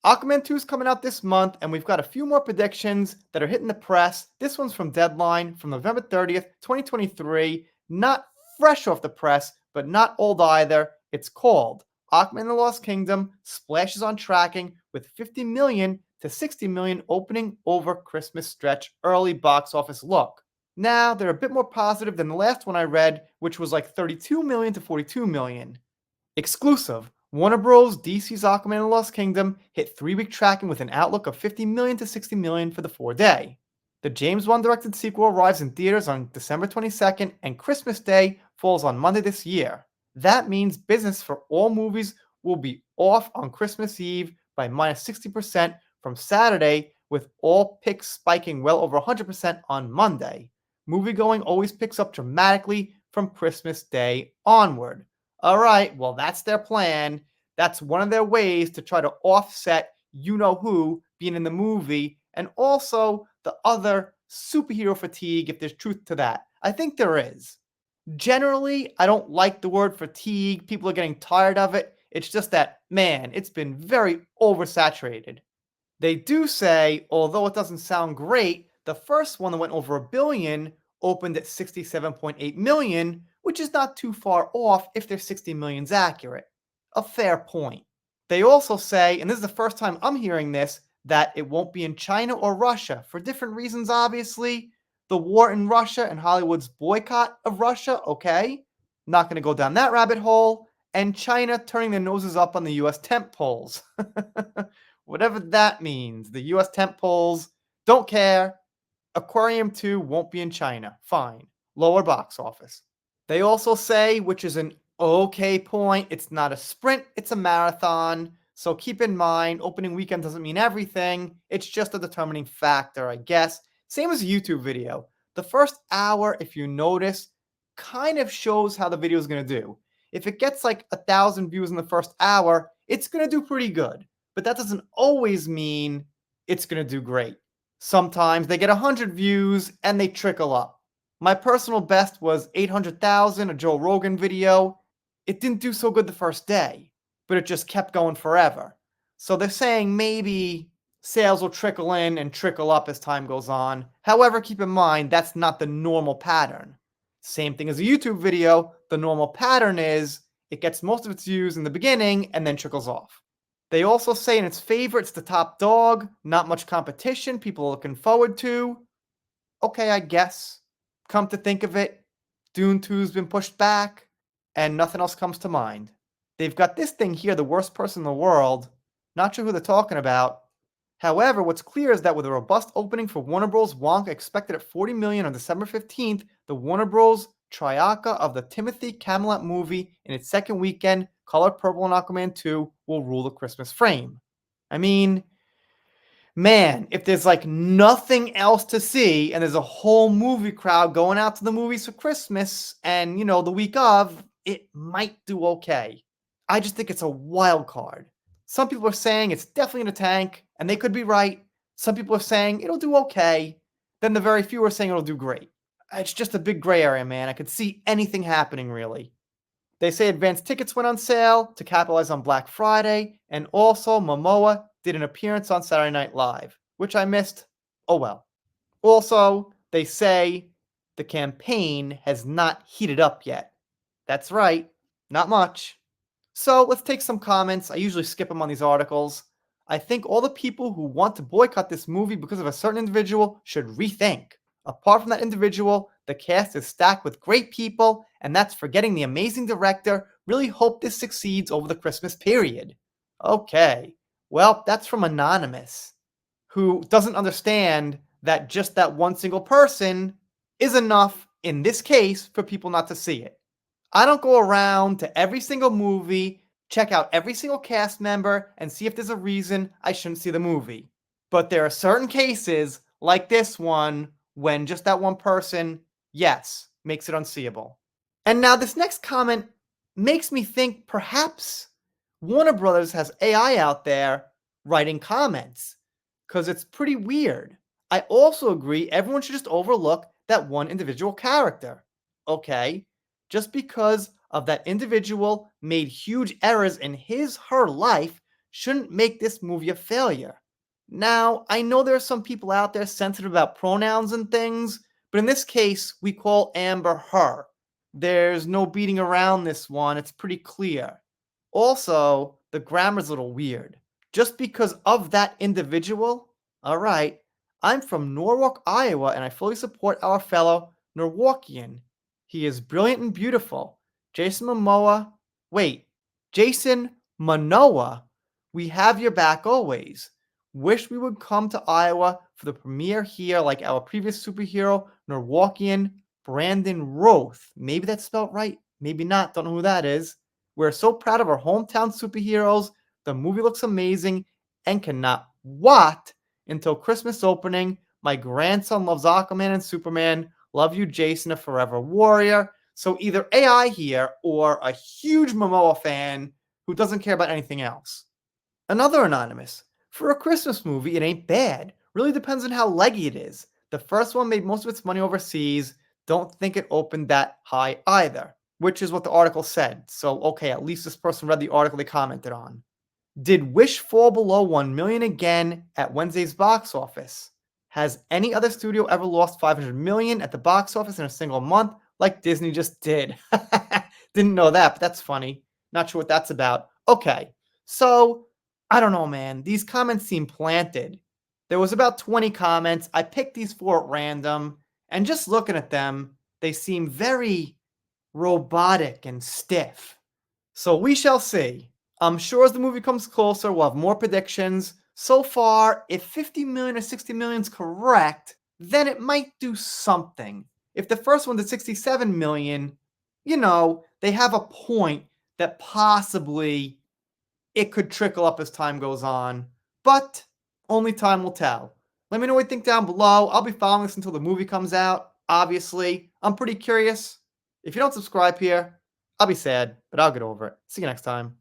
Aquaman 2 is coming out this month, and we've got a few more predictions that are hitting the press. This one's from Deadline from November 30th, 2023. Not fresh off the press, but not old either. It's called Aquaman and the Lost Kingdom splashes on tracking with 50 million to 60 million opening over Christmas stretch early box office look. Now, they're a bit more positive than the last one I read, which was like 32 million to 42 million. Exclusive. Warner Bros. DC's Aquaman and the Lost Kingdom hit 3-week tracking with an outlook of 50 million to 60 million for the 4-day. The James Wan directed sequel arrives in theaters on December 22nd, and Christmas Day falls on Monday this year. That means business for all movies will be off on Christmas Eve by minus 60% from Saturday, with all picks spiking well over 100% on Monday. Moviegoing always picks up dramatically from Christmas Day onward. All right, well, that's their plan. That's one of their ways to try to offset you-know-who being in the movie, and also the other superhero fatigue, if there's truth to that. I think there is. Generally, I don't like the word fatigue. People are getting tired of it. It's just that, man, it's been very oversaturated. They do say, although it doesn't sound great, the first one that went over $1 billion opened at 67.8 million, which is not too far off if their 60 million's accurate. A fair point. They also say, and this is the first time I'm hearing this, that it won't be in China or Russia for different reasons, obviously. The war in Russia and Hollywood's boycott of Russia, okay. Not going to go down that rabbit hole. And China turning their noses up on the US tent poles. Whatever that means. The US tent poles, don't care. Aquarium 2 won't be in China. Fine. Lower box office. They also say, which is an okay point, it's not a sprint, it's a marathon. So keep in mind, opening weekend doesn't mean everything. It's just a determining factor, I guess. Same as a YouTube video. The first hour, if you notice, kind of shows how the video is going to do. If it gets like 1,000 views in the first hour, it's going to do pretty good. But that doesn't always mean it's going to do great. Sometimes they get 100 views and they trickle up. My personal best was 800,000, a Joe Rogan video. It didn't do so good the first day, but it just kept going forever. So they're saying maybe sales will trickle in and trickle up as time goes on. However, keep in mind, that's not the normal pattern. Same thing as a YouTube video. The normal pattern is it gets most of its views in the beginning and then trickles off. They also say in its favor, it's the top dog, not much competition, people are looking forward to. Okay, I guess. Come to think of it, Dune 2's been pushed back, and nothing else comes to mind. They've got this thing here, the worst person in the world. Not sure who they're talking about. However, what's clear is that with a robust opening for Warner Bros. Wonka expected at 40 million on December 15th, the Warner Bros. Triaca of the Timothy Camelot movie in its second weekend, Color Purple and Aquaman 2, will rule the Christmas frame. I mean, man, if there's like nothing else to see and there's a whole movie crowd going out to the movies for Christmas and, the week of, it might do okay. I just think it's a wild card. Some people are saying it's definitely in the tank, and they could be right. Some people are saying it'll do okay. Then the very few are saying it'll do great. It's just a big gray area, man. I could see anything happening, really. They say advanced tickets went on sale to capitalize on Black Friday, and also Momoa did an appearance on Saturday Night Live, which I missed. Oh well. Also, they say the campaign has not heated up yet. That's right, not much. So let's take some comments. I usually skip them on these articles. I think all the people who want to boycott this movie because of a certain individual should rethink. Apart from that individual, the cast is stacked with great people, and that's forgetting the amazing director. Really hope this succeeds over the Christmas period. Okay, well, that's from Anonymous, who doesn't understand that just that one single person is enough, in this case, for people not to see it. I don't go around to every single movie, check out every single cast member, and see if there's a reason I shouldn't see the movie. But there are certain cases, like this one, when just that one person, yes, makes it unseeable. And now this next comment makes me think perhaps Warner Brothers has AI out there writing comments, because it's pretty weird. I also agree everyone should just overlook that one individual character. Okay, just because of that individual made huge errors in her life shouldn't make this movie a failure. Now, I know there are some people out there sensitive about pronouns and things, but in this case, we call Amber her. There's no beating around this one, it's pretty clear. Also, the grammar's a little weird. Just because of that individual, all right, I'm from Norwalk, Iowa, and I fully support our fellow Norwalkian. He is brilliant and beautiful. Jason Momoa, wait, Jason Manoa, we have your back always. Wish we would come to Iowa for the premiere here like our previous superhero, Norwalkian Brandon Roth. Maybe that's spelled right, maybe not, don't know who that is. We're so proud of our hometown superheroes. The movie looks amazing and cannot wait until Christmas opening. My grandson loves Aquaman and Superman. Love you, Jason, a forever warrior. So either AI here or a huge Momoa fan who doesn't care about anything else. Another anonymous. For a Christmas movie, it ain't bad. Really depends on how leggy it is. The first one made most of its money overseas. Don't think it opened that high either, which is what the article said. So, okay, at least this person read the article they commented on. Did Wish fall below 1 million again at Wednesday's box office? Has any other studio ever lost 500 million at the box office in a single month like Disney just did? Didn't know that, but that's funny. Not sure what that's about. Okay, so I don't know, man. These comments seem planted. There was about 20 comments. I picked these four at random, and just looking at them, they seem very robotic and stiff. So we shall see. I'm sure as the movie comes closer, we'll have more predictions. So far, if 50 million or 60 million is correct, then it might do something. If the first one did 67 million, they have a point that possibly it could trickle up as time goes on. But only time will tell. Let me know what you think down below. I'll be following this until the movie comes out. Obviously, I'm pretty curious. If you don't subscribe here, I'll be sad, but I'll get over it. See you next time.